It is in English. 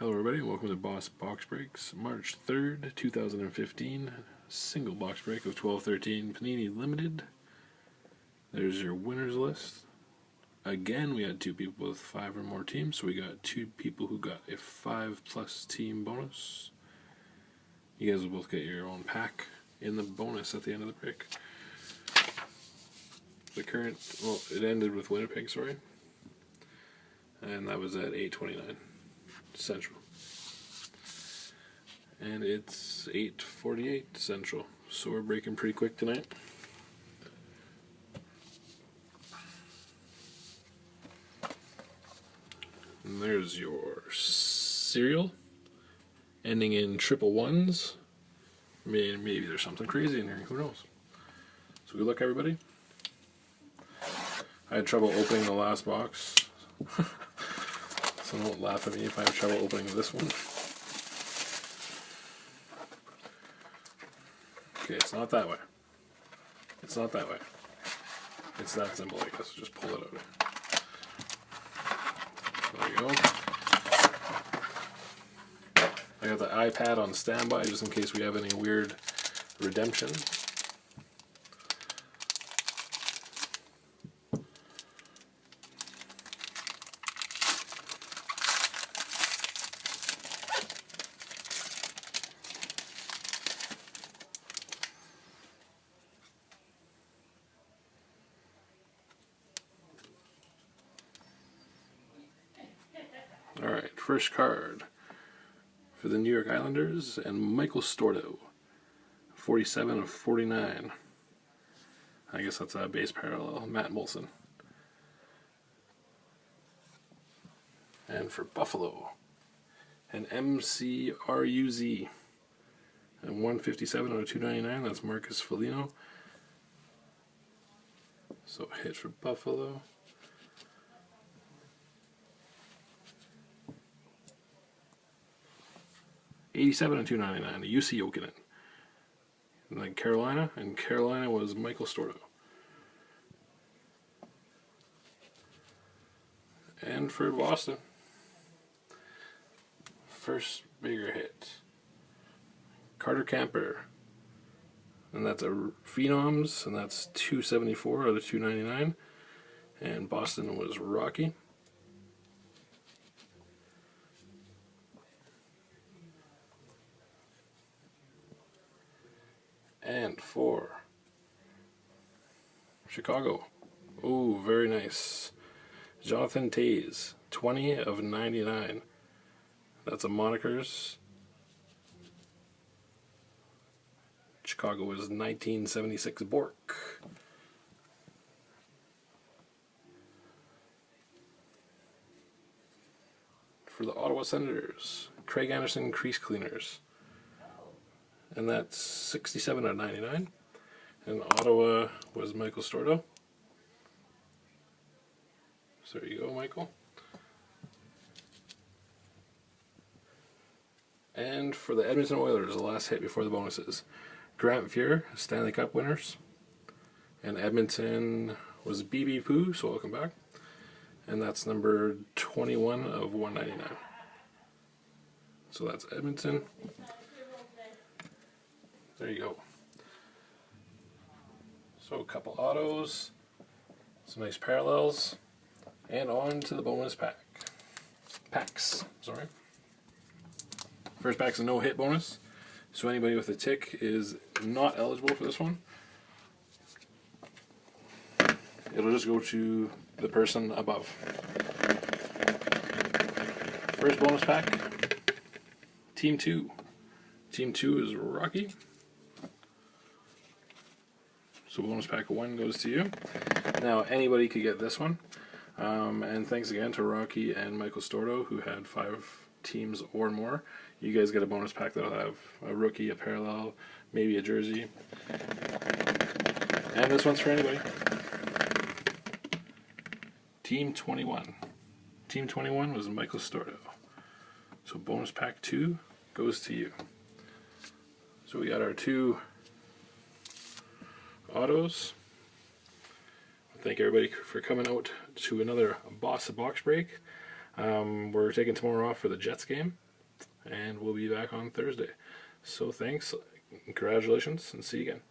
Hello everybody, welcome to BossBoxBreak's March 3rd, 2015 single box break of 1213 Panini Limited. There's your winners list. Again, we had two people with 5 or more teams, so we got 2 people who got a 5+ team bonus. You guys will both get your own pack in the bonus at the end of the break. The current, well, it ended with Winnipeg, sorry. And that was at 8:29 Central. And it's 8:48 Central, so we're breaking pretty quick tonight. And there's your serial, ending in 111s. Maybe there's something crazy in here, who knows. So good luck everybody. I had trouble opening the last box. So don't laugh at me if I have trouble opening this one. Okay, it's not that way. It's not that way. It's that simple, I guess. Just pull it out. There you go. I got the iPad on standby just in case we have any weird redemption. Alright, first card for the New York Islanders and Michael Stordo, 47/49. I guess that's a base parallel, Matt Molson. And for Buffalo, an MCRUZ, and 157/299, that's Marcus Foligno. So hit for Buffalo. $87/299, UC Jokinen. And then Carolina, and Carolina was Michael Stordo. And for Boston, first bigger hit, Carter Camper. And that's a Phenoms, and that's 274/299. And Boston was Rocky. And for Chicago, oh, very nice, Jonathan Toews, 20/99. That's a monikers. Chicago was 1976 Bork. For the Ottawa Senators, Craig Anderson Crease Cleaners. And that's 67/99. And Ottawa was Michael Stordo. So there you go, Michael. And for the Edmonton Oilers, the last hit before the bonuses, Grant Fuhr, Stanley Cup winners. And Edmonton was BB Poo, so welcome back. And that's number 21/199. So that's Edmonton. There you go. So a couple autos, some nice parallels, and on to the bonus packs. Sorry. First pack's a no-hit bonus, so anybody with a tick is not eligible for this one. It'll just go to the person above. First bonus pack, Team 2. Team 2 is Rocky. So bonus pack 1 goes to you. Now anybody could get this one. And thanks again to Rocky and Michael Stordo, who had 5 teams or more. You guys get a bonus pack that'll have a rookie, a parallel, maybe a jersey. And this one's for anybody. Team 21. Team 21 was Michael Stordo. So bonus pack 2 goes to you. So we got our 2 autos. Thank everybody for coming out to another Boss Box Break. We're taking tomorrow off for the Jets game, and we'll be back on Thursday. So thanks, congratulations, and see you again.